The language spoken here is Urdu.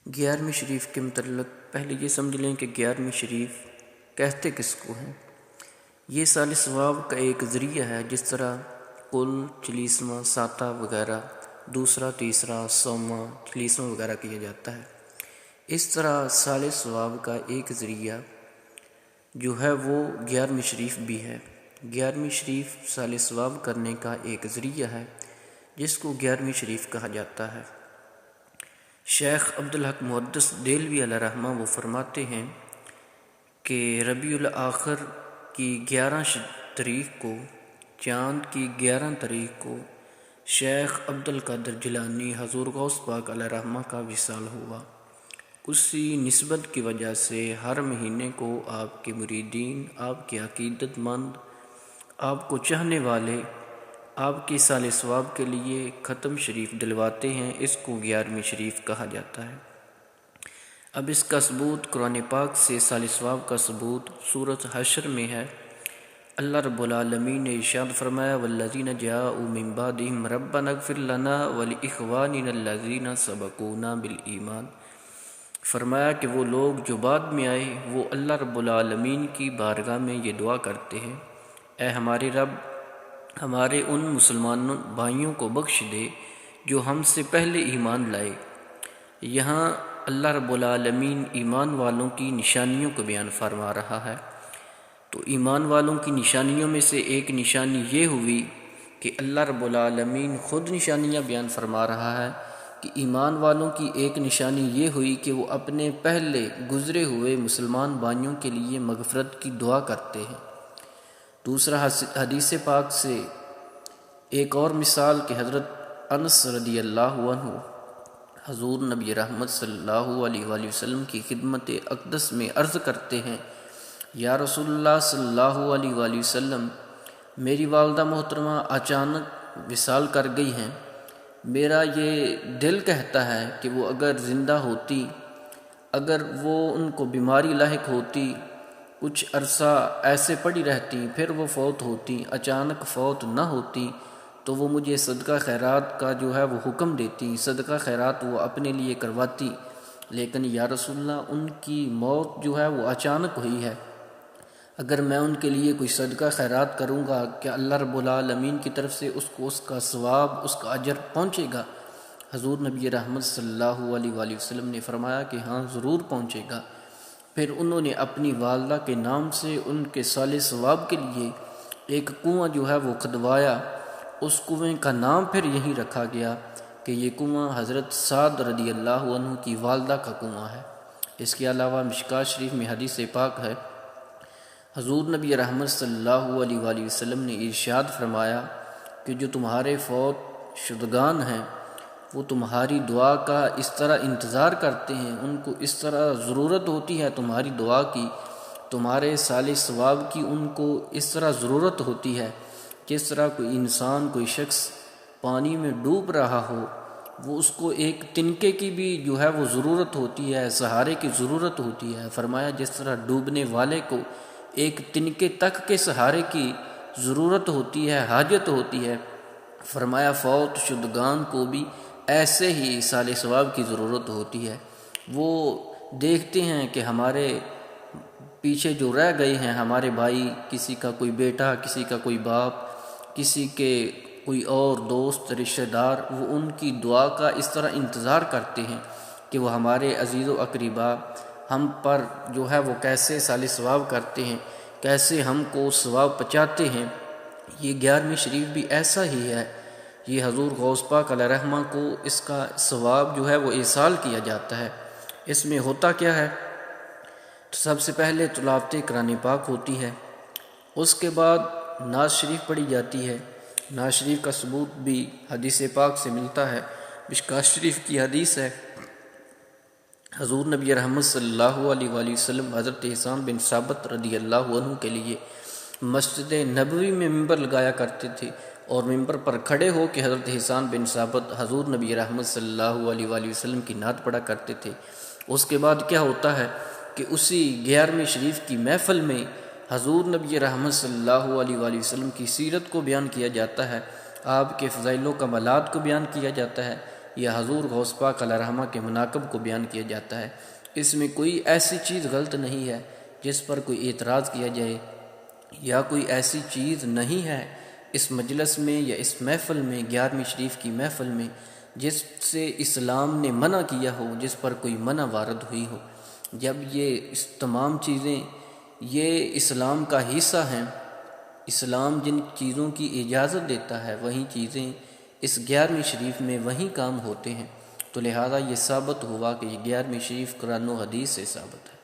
11ویں شریف کے متعلق پہلے یہ سمجھ لیں کہ 11ویں شریف کہتے کس کو ہیں۔ یہ سال ثواب کا ایک ذریعہ ہے، جس طرح کل، چلیسواں، ساتہ وغیرہ، دوسرا، تیسرا، سوواں، چلیسواں وغیرہ کیا جاتا ہے۔ اس طرح سال ثواب کا ایک ذریعہ جو ہے وہ 11ویں شریف بھی ہے۔ 11ویں شریف سال ثواب کرنے کا ایک ذریعہ ہے، جس کو 11ویں شریف کہا جاتا ہے۔ شیخ عبدالحق محدث دہلوی علیہ رحمہ وہ فرماتے ہیں کہ ربیع الاخر کی 11 تاریخ کو، چاند کی 11 تاریخ کو شیخ عبدالقادر جیلانی حضور غوث پاک علیہ رحمہ کا وصال ہوا۔ اسی نسبت کی وجہ سے ہر مہینے کو آپ کے مریدین، آپ کے عقیدت مند، آپ کو چاہنے والے آپ کی سال ثواب کے لیے ختم شریف دلواتے ہیں۔ اس کو 11ویں شریف کہا جاتا ہے۔ اب اس کا ثبوت قرآن پاک سے سال ثواب کا ثبوت سورۃ حشر میں ہے۔ اللہ رب العالمین نے ارشاد فرمایا والذین جاءوا من بعدہم ربنا اغفر لنا ولاخواننا الذین سبقونا بالایمان۔ فرمایا کہ وہ لوگ جو بعد میں آئے وہ اللہ رب العالمین کی بارگاہ میں یہ دعا کرتے ہیں، اے ہمارے رب، ہمارے ان مسلمان بھائیوں کو بخش دے جو ہم سے پہلے ایمان لائے۔ یہاں اللہ رب العالمین ایمان والوں کی نشانیوں کو بیان فرما رہا ہے۔ تو ایمان والوں کی نشانیوں میں سے ایک نشانی یہ ہوئی کہ اللہ رب العالمین خود نشانیاں بیان فرما رہا ہے کہ ایمان والوں کی ایک نشانی یہ ہوئی کہ وہ اپنے پہلے گزرے ہوئے مسلمان بھائیوں کے لیے مغفرت کی دعا کرتے ہیں۔ دوسرا حدیث پاک سے ایک اور مثال کہ حضرت انس رضی اللہ عنہ حضور نبی رحمت صلی اللہ علیہ وآلہ وسلم کی خدمت اقدس میں عرض کرتے ہیں، یا رسول اللہ صلی اللہ علیہ وآلہ وسلم، میری والدہ محترمہ اچانک وصال کر گئی ہیں۔ میرا یہ دل کہتا ہے کہ وہ اگر زندہ ہوتی، اگر وہ ان کو بیماری لاحق ہوتی، کچھ عرصہ ایسے پڑی رہتی، پھر وہ فوت ہوتی، اچانک فوت نہ ہوتی، تو وہ مجھے صدقہ خیرات کا جو ہے وہ حکم دیتی، صدقہ خیرات وہ اپنے لیے کرواتی، لیکن یا رسول اللہ ان کی موت جو ہے وہ اچانک ہوئی ہے۔ اگر میں ان کے لیے کوئی صدقہ خیرات کروں گا کہ اللہ رب العالمین کی طرف سے اس کو اس کا ثواب، اس کا اجر پہنچے گا؟ حضور نبی رحمت صلی اللہ علیہ وآلہ وسلم نے فرمایا کہ ہاں ضرور پہنچے گا۔ پھر انہوں نے اپنی والدہ کے نام سے ان کے سال ثواب کے لیے ایک کنواں جو ہے وہ کھدوایا۔ اس کنویں کا نام پھر یہی رکھا گیا کہ یہ کنواں حضرت سعد رضی اللہ عنہ کی والدہ کا کنواں ہے۔ اس کے علاوہ مشکوٰۃ شریف میں حدیث پاک ہے، حضور نبی رحمت صلی اللہ علیہ وآلہ وسلم نے ارشاد فرمایا کہ جو تمہارے فوت شدگان ہیں وہ تمہاری دعا کا اس طرح انتظار کرتے ہیں، ان کو اس طرح ضرورت ہوتی ہے تمہاری دعا کی، تمہارے سال ثواب کی ان کو اس طرح ضرورت ہوتی ہے جس طرح کوئی انسان، کوئی شخص پانی میں ڈوب رہا ہو، وہ اس کو ایک تنکے کی بھی جو ہے وہ ضرورت ہوتی ہے، سہارے کی ضرورت ہوتی ہے۔ فرمایا جس طرح ڈوبنے والے کو ایک تنکے تک کے سہارے کی ضرورت ہوتی ہے، حاجت ہوتی ہے، فرمایا فوت شدگان کو بھی ایسے ہی سال ثواب کی ضرورت ہوتی ہے۔ وہ دیکھتے ہیں کہ ہمارے پیچھے جو رہ گئے ہیں ہمارے بھائی، کسی کا کوئی بیٹا، کسی کا کوئی باپ، کسی کے کوئی اور دوست رشتہ دار، وہ ان کی دعا کا اس طرح انتظار کرتے ہیں کہ وہ ہمارے عزیز و اقربا ہم پر جو ہے وہ کیسے سال ثواب کرتے ہیں، کیسے ہم کو ثواب پہنچاتے ہیں۔ یہ 11ویں شریف بھی ایسا ہی ہے۔ یہ حضور غوث پاک علیہ رحمہ کو اس کا ثواب جو ہے وہ ایصال کیا جاتا ہے۔ اس میں ہوتا کیا ہے؟ تو سب سے پہلے تلاوت قرآن پاک ہوتی ہے، اس کے بعد نعت شریف پڑھی جاتی ہے۔ نعت شریف کا ثبوت بھی حدیث پاک سے ملتا ہے۔ مشکوٰۃ شریف کی حدیث ہے، حضور نبی رحمت صلی اللہ علیہ وآلہ وسلم حضرت حسان بن ثابت رضی اللہ عنہ کے لیے مسجد نبوی میں ممبر لگایا کرتے تھے، اور ممبر پر کھڑے ہو کے حضرت حسان بن ثابت حضور نبی رحمت صلی اللہ علیہ وآلہ وسلم کی نعت پڑھا کرتے تھے۔ اس کے بعد کیا ہوتا ہے کہ اسی 11ویں شریف کی محفل میں حضور نبی رحمت صلی اللہ علیہ وآلہ وسلم کی سیرت کو بیان کیا جاتا ہے، آپ کے فضائل و کمالات کو بیان کیا جاتا ہے، یا حضور غوث پاک علیہ رحمہ کے مناقب کو بیان کیا جاتا ہے، اس میں کوئی ایسی چیز غلط نہیں ہے جس پر کوئی اعتراض کیا جائے، یا کوئی ایسی چیز نہیں ہے اس مجلس میں یا اس محفل میں، 11ویں شریف کی محفل میں، جس سے اسلام نے منع کیا ہو، جس پر کوئی منع وارد ہوئی ہو۔ جب یہ تمام چیزیں یہ اسلام کا حصہ ہیں، اسلام جن چیزوں کی اجازت دیتا ہے وہیں چیزیں اس 11ویں شریف میں وہیں کام ہوتے ہیں، تو لہذا یہ ثابت ہوا کہ یہ 11ویں شریف قرآن و حدیث سے ثابت ہے۔